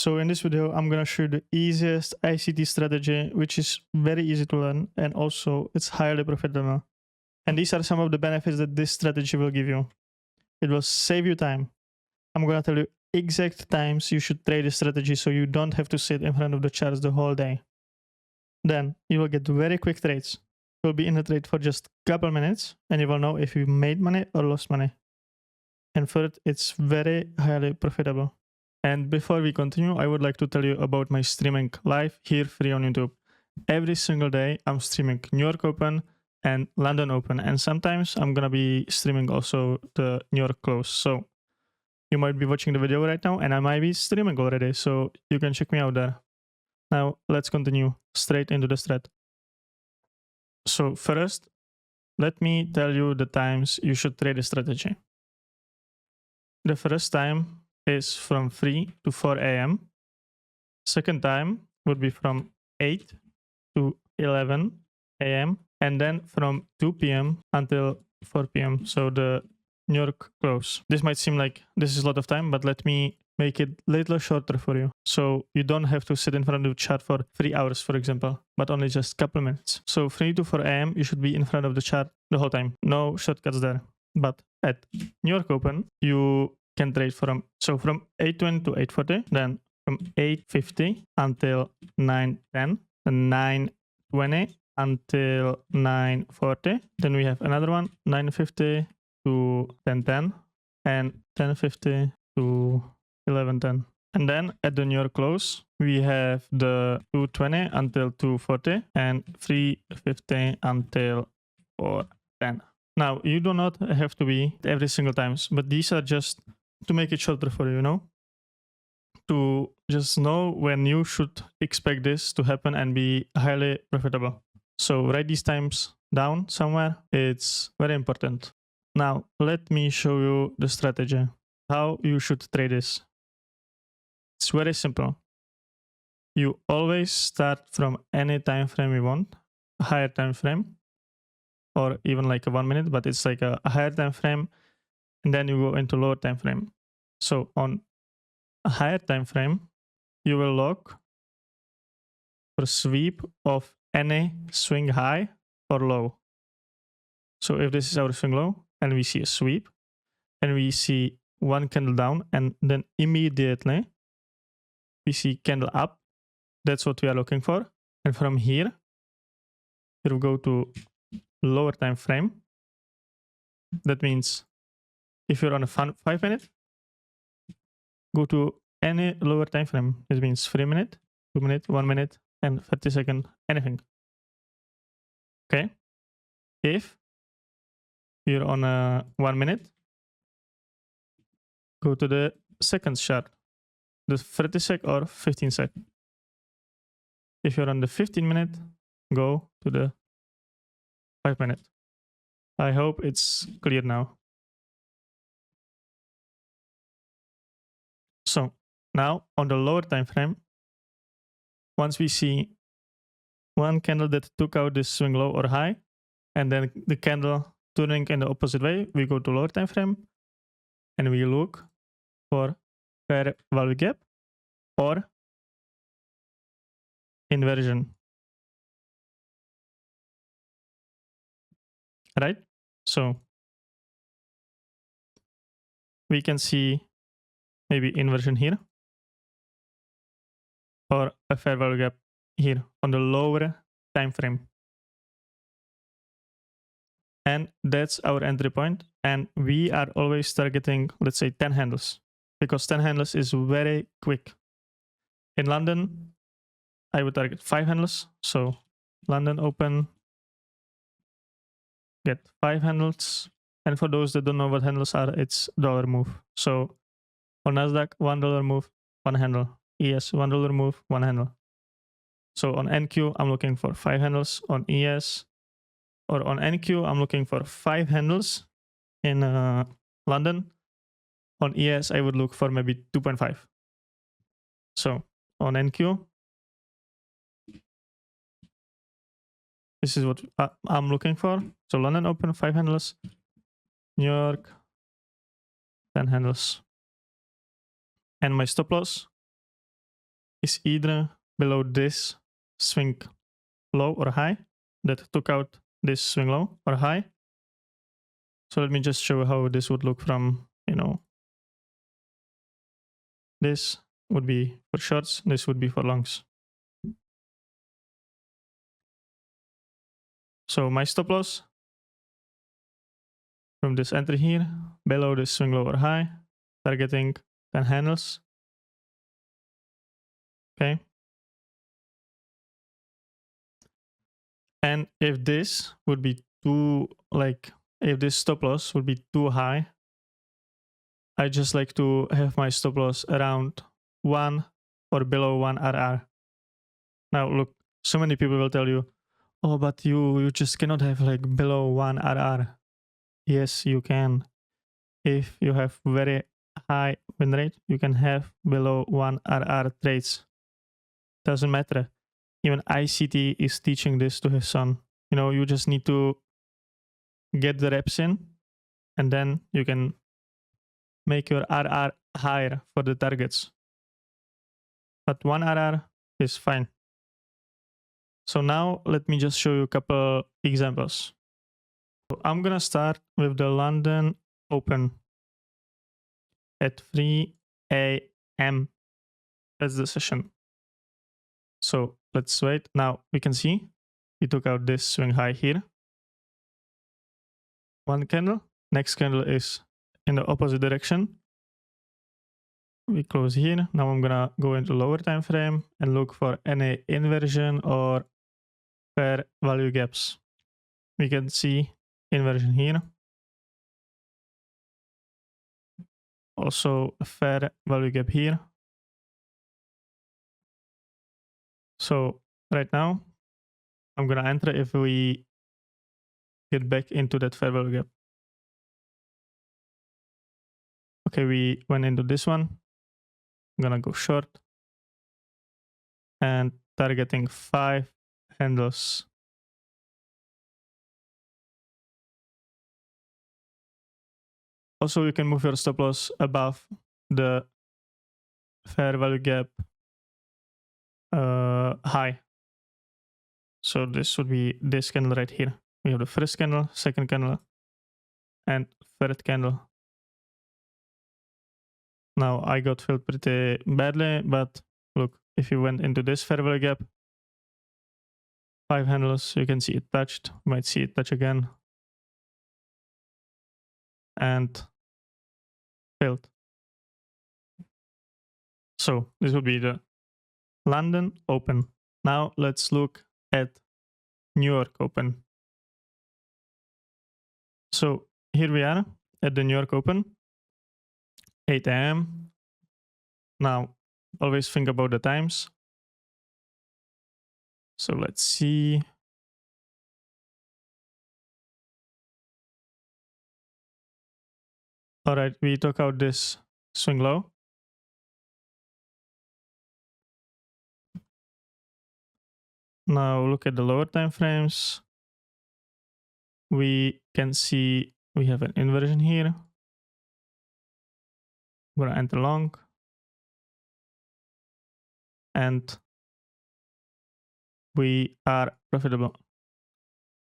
So in this video, I'm going to show you the easiest ICT strategy, which is very easy to learn, and also it's highly profitable. And these are some of the benefits that this strategy will give you. It will save you time. I'm going to tell you exact times you should trade this strategy so you don't have to sit in front of the charts the whole day. Then you will get very quick trades. You'll be in the trade for just a couple minutes and you will know if you made money or lost money. And third, it's very highly profitable. And before we continue, I would like to tell you about my streaming live here free on YouTube. Every single day I'm streaming New York Open and London Open, and sometimes I'm gonna be streaming also the New York close. So you might be watching the video right now and I might be streaming already, so you can check me out there. Now let's continue straight into the strat. So first, let me tell you the times you should trade a strategy. The first time is from 3 to 4 a.m. Second time would be from 8 to 11 a.m. and then from 2 p.m. until 4 p.m. So the New York close. This might seem like this is a lot of time, but let me make it a little shorter for you. So you don't have to sit in front of the chart for 3 hours, for example, but only just a couple minutes. So 3 to 4 a.m. you should be in front of the chart the whole time. No shortcuts there. But at New York Open, you can trade from 8:20 to 8:40, then from 8:50 until 9:10, and 9:20 until 9:40. Then we have another one, 9:50 to 10:10, and 10:50 to 11:10. And then at the New York close, we have the 2:20 until 2:40 and 3:50 until 4:10. Now, you do not have to be every single times, but these are just to make it shorter for you, to just know when you should expect this to happen and be highly profitable. So write these times down somewhere. It's very important. Now, let me show you the strategy, how you should trade this. It's very simple. You always start from any time frame you want, a higher time frame, or even like a 1 minute, but it's like a higher time frame, and then you go into lower time frame. So on a higher time frame, you will look for sweep of any swing high or low. So if this is our swing low and we see a sweep and we see one candle down and then immediately we see candle up, that's what we are looking for. And from here, we'll go to lower time frame. That means if you're on a 5 minute, go to any lower time frame. This means 3 minute, 2 minute, 1 minute, and 30 second, anything. Okay. If you're on a 1 minute, go to the second chart, the 30 sec or 15 sec. If you're on the 15 minute, go to the 5 minute. I hope it's clear now. So now on the lower time frame, once we see one candle that took out this swing low or high, and then the candle turning in the opposite way, we go to lower time frame and we look for fair value gap or inversion. Right? So we can see maybe inversion here or a fair value gap here on the lower time frame. And that's our entry point. And we are always targeting, let's say, 10 handles, because 10 handles is very quick. In London, I would target 5 handles. So London Open, get 5 handles. And for those that don't know what handles are, it's dollar move. So on Nasdaq, $1 move, 1 handle. ES, $1 move, 1 handle. So on NQ, I'm looking for 5 handles. On ES or on NQ, I'm looking for 5 handles in London. On ES, I would look for maybe 2.5. So on NQ, this is what I'm looking for. So London Open, 5 handles. New York, 10 handles. And my stop loss is either below this swing low or high that took out this swing low or high. So let me just show how this would look from, this would be for shorts, this would be for longs. So my stop loss from this entry here, below this swing low or high, targeting 10 handles. Okay. And if this would be too, if this stop loss would be too high, I just like to have my stop loss around 1 or below 1 RR. Now look, so many people will tell you, oh, but you just cannot have below 1 RR. Yes, you can. If you have very high win rate, you can have below 1 RR trades. Doesn't matter. Even ICT is teaching this to his son. You just need to get the reps in, and then you can make your RR higher for the targets. But 1 RR is fine. So now let me just show you a couple examples. So I'm gonna start with the London Open at 3 a.m. That's the session. So let's wait. Now we can see we took out this swing high here. One candle. Next candle is in the opposite direction. We close here. Now I'm gonna go into lower time frame and look for any inversion or fair value gaps. We can see inversion here. Also a fair value gap here. So right now I'm gonna enter if we get back into that fair value gap. Okay, we went into this one. I'm gonna go short and targeting 5 handles. Also, you can move your stop loss above the fair value gap high. So this would be this candle right here. We have the first candle, second candle, and third candle. Now I got filled pretty badly, but look, if you went into this fair value gap, 5 handles, you can see it touched. You might see it touch again. And failed. So this would be the London Open. Now let's look at New York Open. So here we are at the New York Open, 8 a.m. Now always think about the times. So let's see. All right, we took out this swing low. Now look at the lower time frames. We can see we have an inversion here. I'm gonna enter long. And we are profitable.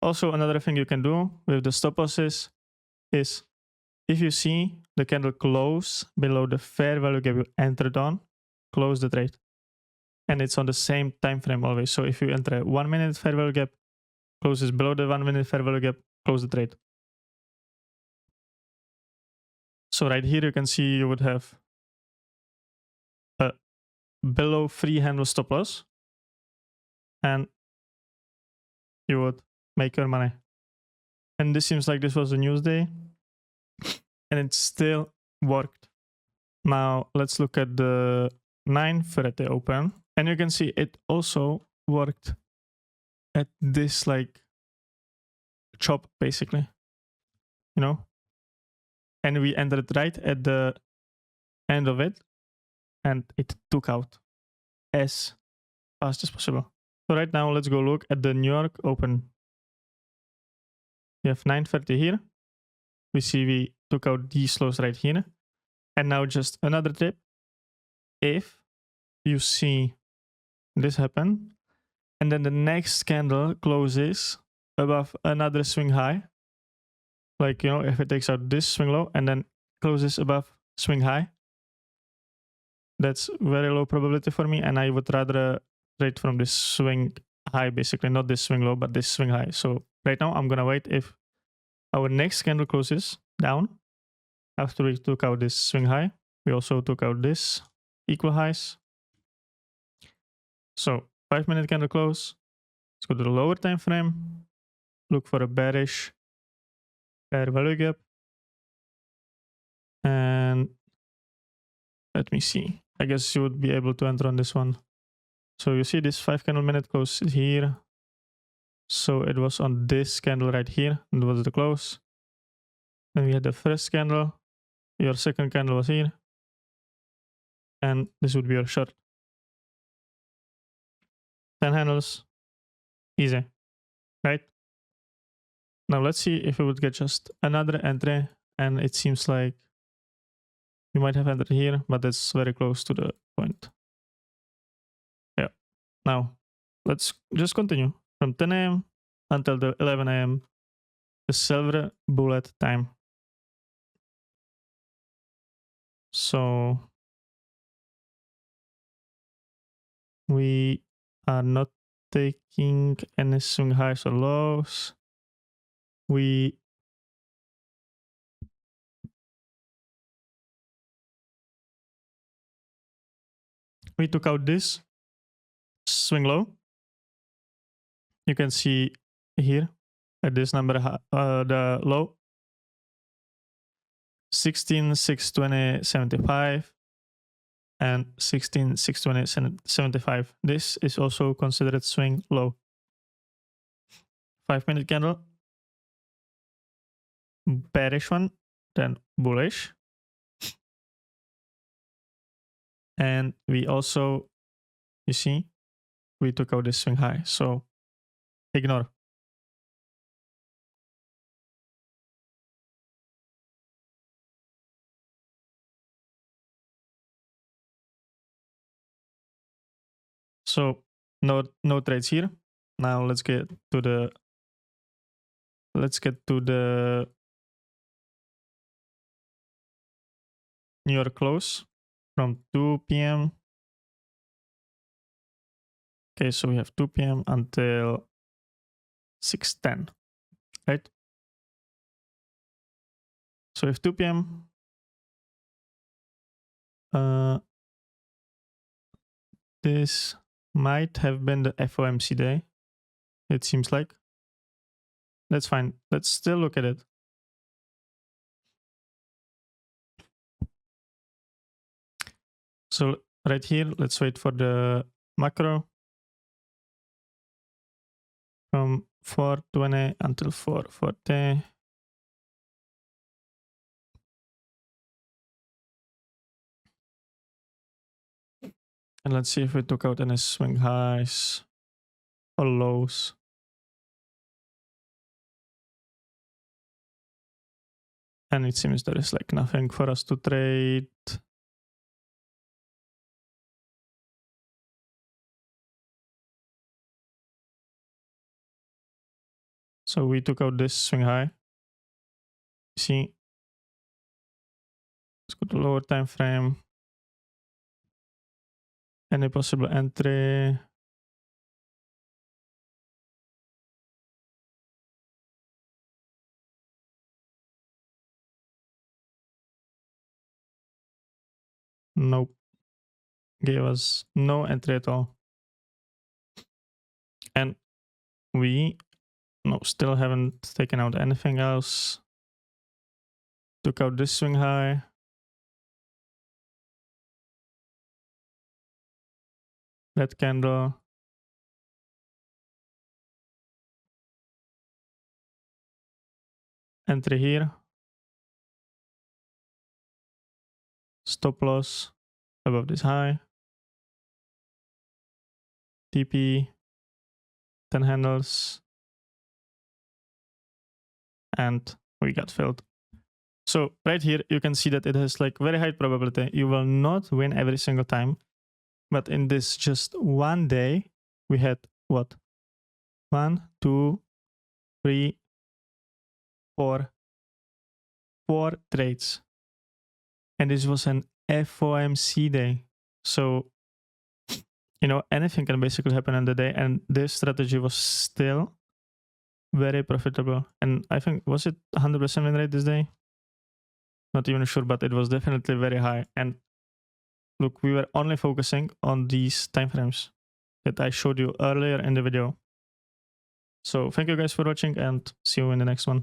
Also, another thing you can do with the stop losses is if you see the candle close below the fair value gap you entered on, close the trade. And it's on the same time frame always. So if you enter a 1 minute fair value gap, closes below the 1 minute fair value gap, close the trade. So right here you can see you would have a below 3 handle stop loss, and you would make your money. And this seems like this was a news day, and it still worked. Now let's look at the 9:30 open, and you can see it also worked at this chop basically, and we entered right at the end of it, and it took out as fast as possible. So right now let's go look at the New York Open. We have 9:30 here. We see we took out these lows right here. And now just another tip. If you see this happened. And then the next candle closes above another swing high. Like, you know, if it takes out this swing low and then closes above swing high, that's very low probability for me. And I would rather trade from this swing high, basically, not this swing low, but this swing high. So right now I'm gonna wait if our next candle closes down after we took out this swing high. We also took out this equal highs. So 5-minute candle close. Let's go to the lower time frame. Look for a bearish fair value gap. And let me see. I guess you would be able to enter on this one. So you see this 5 candle minute close is here. So it was on this candle right here. And it was the close. Then we had the first candle. Your second candle was here. And this would be your short. 10 handles. Easy. Right? Now let's see if we would get just another entry. And it seems like you might have entered here, but it's very close to the point. Yeah. Now, let's just continue. From 10 a.m. until the 11 a.m. the silver bullet time. So we are not taking any swing highs or lows. We took out this swing low. You can see here at this number, the low 16,620.75 and 16,620.75. This is also considered swing low. 5-minute candle, bearish one, then bullish. And we also, you see, we took out this swing high. So ignore. So no trades here. Now let's get to the New York close from 2 p.m. Okay, so we have 2 p.m. until 6:10, right? So if 2 p.m. This might have been the FOMC day, it seems like. That's fine. Let's still look at it. So right here, let's wait for the macro from 4:20 until 4:40. And let's see if we took out any swing highs or lows. And it seems there is like nothing for us to trade. So we took out this swing high. See, let's go to lower time frame. Any possible entry? Nope. Gave us no entry at all. And we still haven't taken out anything else. Took out this swing high. That candle. Entry here. Stop loss above this high. TP. 10 handles. And we got filled. So right here, you can see that it has like very high probability. You will not win every single time. But in this just one day, we had what? 1, 2, 3, 4 trades. And this was an FOMC day. So, you know, anything can basically happen on the day. And this strategy was still very profitable. And I think, was it 100% win rate this day? Not even sure, but it was definitely very high. And look, we were only focusing on these timeframes that I showed you earlier in the video. So thank you guys for watching and see you in the next one.